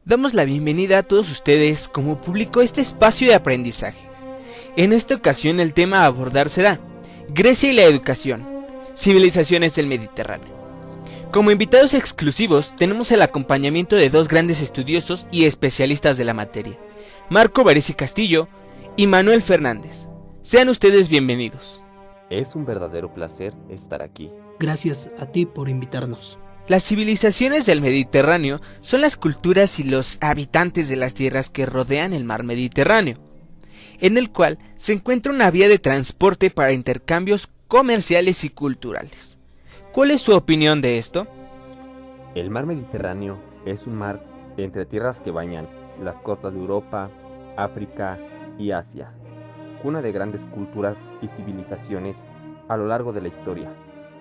Damos la bienvenida a todos ustedes como público a este espacio de aprendizaje. En esta ocasión el tema a abordar será Grecia y la educación, civilizaciones del Mediterráneo. Como invitados exclusivos tenemos el acompañamiento de dos grandes estudiosos y especialistas de la materia, Marco Varese Castillo y Manuel Fernández. Sean ustedes bienvenidos. Es un verdadero placer estar aquí. Gracias a ti por invitarnos. Las civilizaciones del Mediterráneo son las culturas y los habitantes de las tierras que rodean el mar Mediterráneo, en el cual se encuentra una vía de transporte para intercambios comerciales y culturales. ¿Cuál es su opinión de esto? El mar Mediterráneo es un mar entre tierras que bañan las costas de Europa, África y Asia, cuna de grandes culturas y civilizaciones a lo largo de la historia,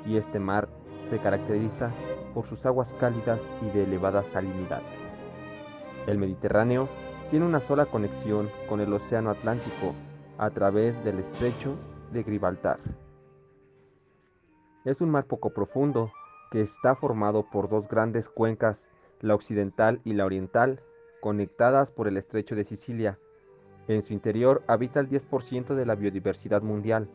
y este mar se caracteriza por sus aguas cálidas y de elevada salinidad. El Mediterráneo tiene una sola conexión con el Océano Atlántico a través del estrecho de Gibraltar. Es un mar poco profundo que está formado por dos grandes cuencas, la occidental y la oriental, conectadas por el estrecho de Sicilia. En su interior habita el 10% de la biodiversidad mundial.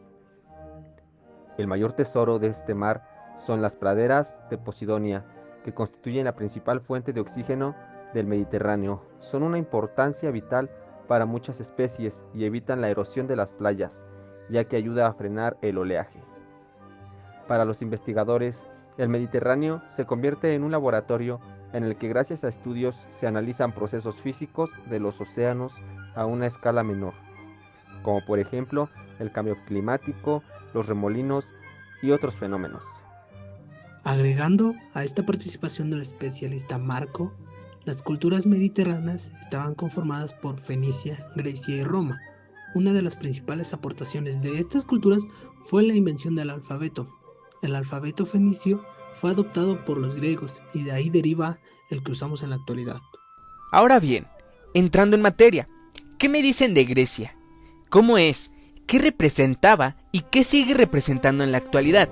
El mayor tesoro de este mar son las praderas de Posidonia, que constituyen la principal fuente de oxígeno del Mediterráneo. Son una importancia vital para muchas especies y evitan la erosión de las playas, ya que ayuda a frenar el oleaje. Para los investigadores, el Mediterráneo se convierte en un laboratorio en el que gracias a estudios se analizan procesos físicos de los océanos a una escala menor, como por ejemplo el cambio climático, los remolinos y otros fenómenos. Agregando a esta participación del especialista Marco, las culturas mediterráneas estaban conformadas por Fenicia, Grecia y Roma. Una de las principales aportaciones de estas culturas fue la invención del alfabeto. El alfabeto fenicio fue adoptado por los griegos y de ahí deriva el que usamos en la actualidad. Ahora bien, entrando en materia, ¿qué me dicen de Grecia? ¿Cómo es? ¿Qué representaba y qué sigue representando en la actualidad?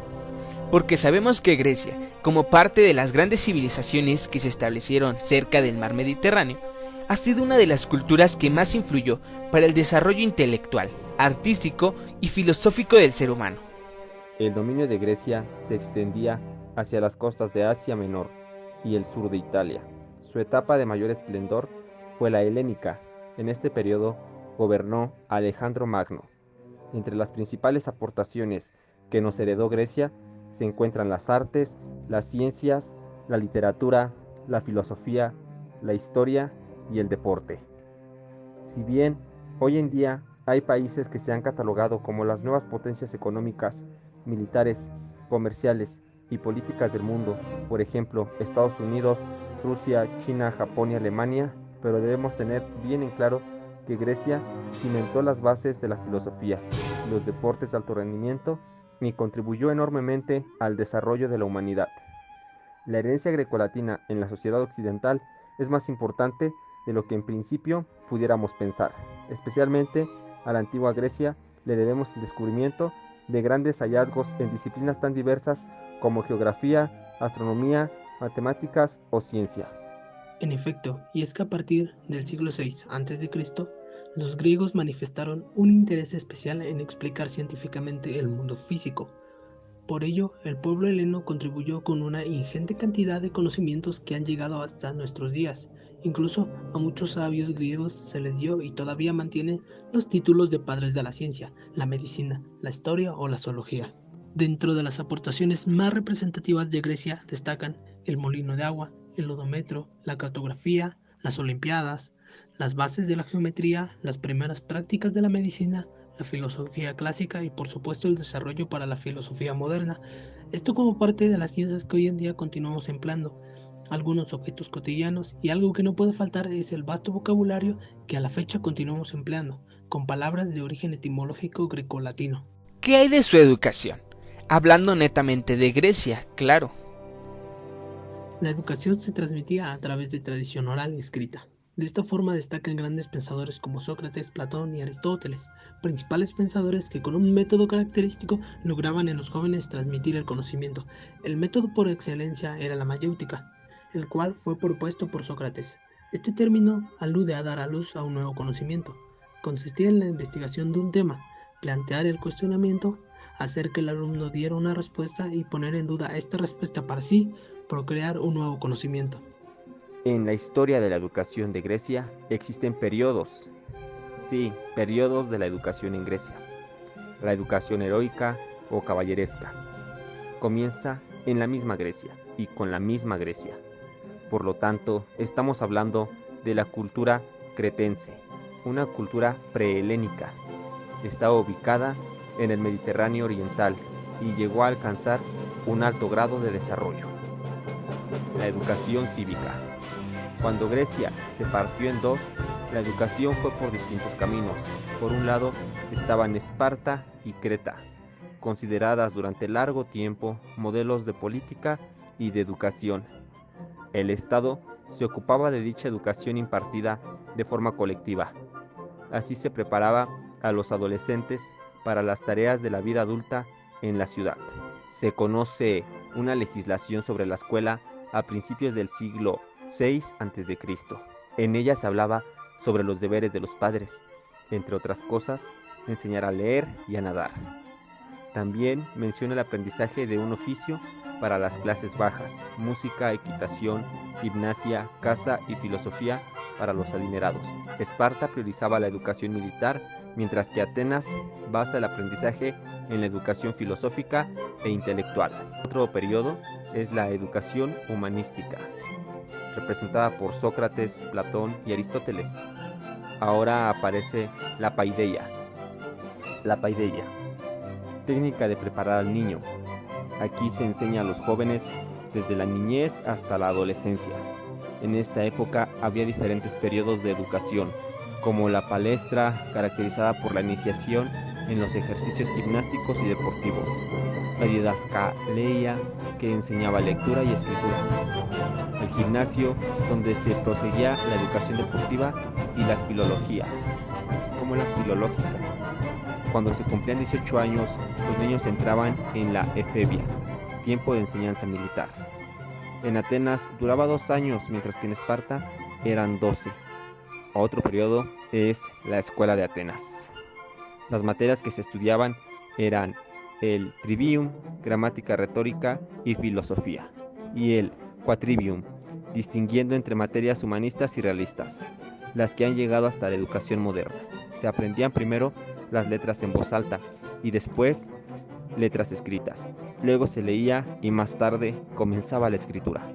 Porque sabemos que Grecia, como parte de las grandes civilizaciones que se establecieron cerca del mar Mediterráneo, ha sido una de las culturas que más influyó para el desarrollo intelectual, artístico y filosófico del ser humano. El dominio de Grecia se extendía hacia las costas de Asia Menor y el sur de Italia. Su etapa de mayor esplendor fue la helénica. En este periodo gobernó Alejandro Magno. Entre las principales aportaciones que nos heredó Grecia se encuentran las artes, las ciencias, la literatura, la filosofía, la historia y el deporte. Si bien hoy en día hay países que se han catalogado como las nuevas potencias económicas, militares, comerciales y políticas del mundo, por ejemplo, Estados Unidos, Rusia, China, Japón y Alemania, pero debemos tener bien en claro que Grecia cimentó las bases de la filosofía, los deportes de alto rendimiento y contribuyó enormemente al desarrollo de la humanidad. La herencia grecolatina en la sociedad occidental es más importante de lo que en principio pudiéramos pensar. Especialmente a la antigua Grecia le debemos el descubrimiento de grandes hallazgos en disciplinas tan diversas como geografía, astronomía, matemáticas o ciencia. En efecto, y es que a partir del siglo VI a.C., los griegos manifestaron un interés especial en explicar científicamente el mundo físico. Por ello, el pueblo heleno contribuyó con una ingente cantidad de conocimientos que han llegado hasta nuestros días. Incluso a muchos sabios griegos se les dio y todavía mantienen los títulos de padres de la ciencia, la medicina, la historia o la zoología. Dentro de las aportaciones más representativas de Grecia destacan el molino de agua, el odómetro, la cartografía, las olimpiadas, las bases de la geometría, las primeras prácticas de la medicina, la filosofía clásica y por supuesto el desarrollo para la filosofía moderna. Esto como parte de las ciencias que hoy en día continuamos empleando, algunos objetos cotidianos y algo que no puede faltar es el vasto vocabulario que a la fecha continuamos empleando, con palabras de origen etimológico grecolatino. ¿Qué hay de su educación? Hablando netamente de Grecia, claro. La educación se transmitía a través de tradición oral y escrita. De esta forma destacan grandes pensadores como Sócrates, Platón y Aristóteles, principales pensadores que con un método característico lograban en los jóvenes transmitir el conocimiento. El método por excelencia era la mayéutica, el cual fue propuesto por Sócrates. Este término alude a dar a luz a un nuevo conocimiento. Consistía en la investigación de un tema, plantear el cuestionamiento, hacer que el alumno diera una respuesta y poner en duda esta respuesta para sí, procrear un nuevo conocimiento. En la historia de la educación de Grecia existen periodos. Sí, periodos de la educación en Grecia. La educación heroica o caballeresca comienza en la misma Grecia y con la misma Grecia. Por lo tanto, estamos hablando de la cultura cretense, una cultura prehelénica. Está ubicada en el Mediterráneo oriental y llegó a alcanzar un alto grado de desarrollo. La educación cívica. Cuando Grecia se partió en dos, la educación fue por distintos caminos. Por un lado estaban Esparta y Creta, consideradas durante largo tiempo modelos de política y de educación. El Estado se ocupaba de dicha educación impartida de forma colectiva. Así se preparaba a los adolescentes para las tareas de la vida adulta en la ciudad. Se conoce una legislación sobre la escuela a principios del siglo VI a.C. En ella se hablaba sobre los deberes de los padres, entre otras cosas, enseñar a leer y a nadar. También menciona el aprendizaje de un oficio para las clases bajas, música, equitación, gimnasia, caza y filosofía para los adinerados. Esparta priorizaba la educación militar, mientras que Atenas basa el aprendizaje en la educación filosófica e intelectual. Otro periodo es la educación humanística, representada por Sócrates, Platón y Aristóteles. Ahora aparece la paideia. La paideia, técnica de preparar al niño. Aquí se enseña a los jóvenes desde la niñez hasta la adolescencia. En esta época había diferentes periodos de educación, como la palestra, caracterizada por la iniciación en los ejercicios gimnásticos y deportivos, la didascaleia, que enseñaba lectura y escritura, el gimnasio, donde se proseguía la educación deportiva, y la filología, así como la filológica. Cuando se cumplían 18 años, los niños entraban en la efebia, tiempo de enseñanza militar. En Atenas duraba 2 años, mientras que en Esparta eran 12. Otro periodo es la escuela de Atenas. Las materias que se estudiaban eran el trivium, gramática retórica y filosofía, y el quadrivium, distinguiendo entre materias humanistas y realistas, las que han llegado hasta la educación moderna. Se aprendían primero las letras en voz alta y después letras escritas. Luego se leía y más tarde comenzaba la escritura.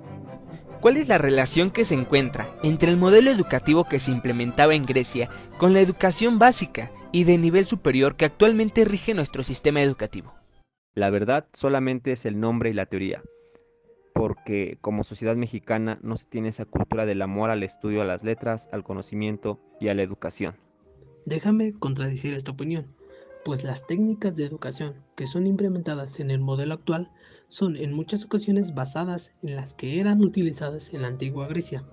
¿Cuál es la relación que se encuentra entre el modelo educativo que se implementaba en Grecia con la educación básica y de nivel superior que actualmente rige nuestro sistema educativo? La verdad solamente es el nombre y la teoría, porque como sociedad mexicana no se tiene esa cultura del amor al estudio, a las letras, al conocimiento y a la educación. Déjame contradecir esta opinión, pues las técnicas de educación que son implementadas en el modelo actual son en muchas ocasiones basadas en las que eran utilizadas en la antigua Grecia,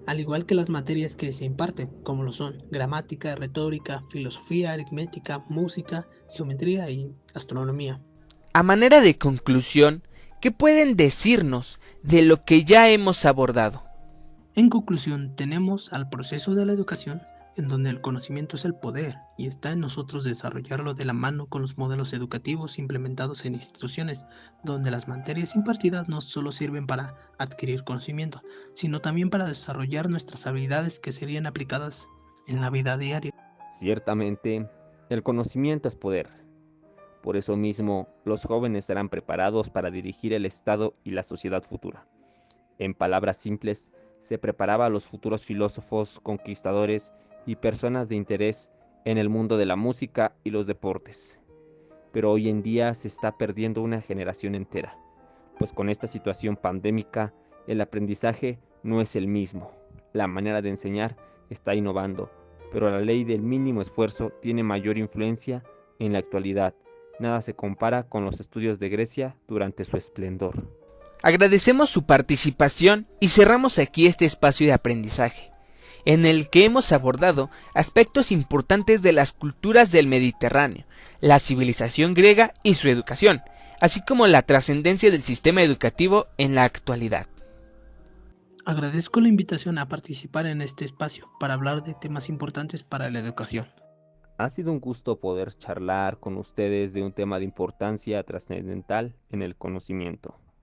al igual que las materias que se imparten, como lo son gramática, retórica, filosofía, aritmética, música, geometría y astronomía. A manera de conclusión, ¿qué pueden decirnos de lo que ya hemos abordado? En conclusión, tenemos al proceso de la educación, en donde el conocimiento es el poder y está en nosotros desarrollarlo de la mano con los modelos educativos implementados en instituciones, donde las materias impartidas no solo sirven para adquirir conocimiento, sino también para desarrollar nuestras habilidades que serían aplicadas en la vida diaria. Ciertamente, el conocimiento es poder. Por eso mismo, los jóvenes serán preparados para dirigir el Estado y la sociedad futura. En palabras simples, se preparaba a los futuros filósofos, conquistadores y personas de interés en el mundo de la música y los deportes. Pero hoy en día se está perdiendo una generación entera, pues con esta situación pandémica, el aprendizaje no es el mismo. La manera de enseñar está innovando, pero la ley del mínimo esfuerzo tiene mayor influencia en la actualidad. Nada se compara con los estudios de Grecia durante su esplendor. Agradecemos su participación y cerramos aquí este espacio de aprendizaje, en el que hemos abordado aspectos importantes de las culturas del Mediterráneo, la civilización griega y su educación, así como la trascendencia del sistema educativo en la actualidad. Agradezco la invitación a participar en este espacio para hablar de temas importantes para la educación. Ha sido un gusto poder charlar con ustedes de un tema de importancia trascendental en el conocimiento.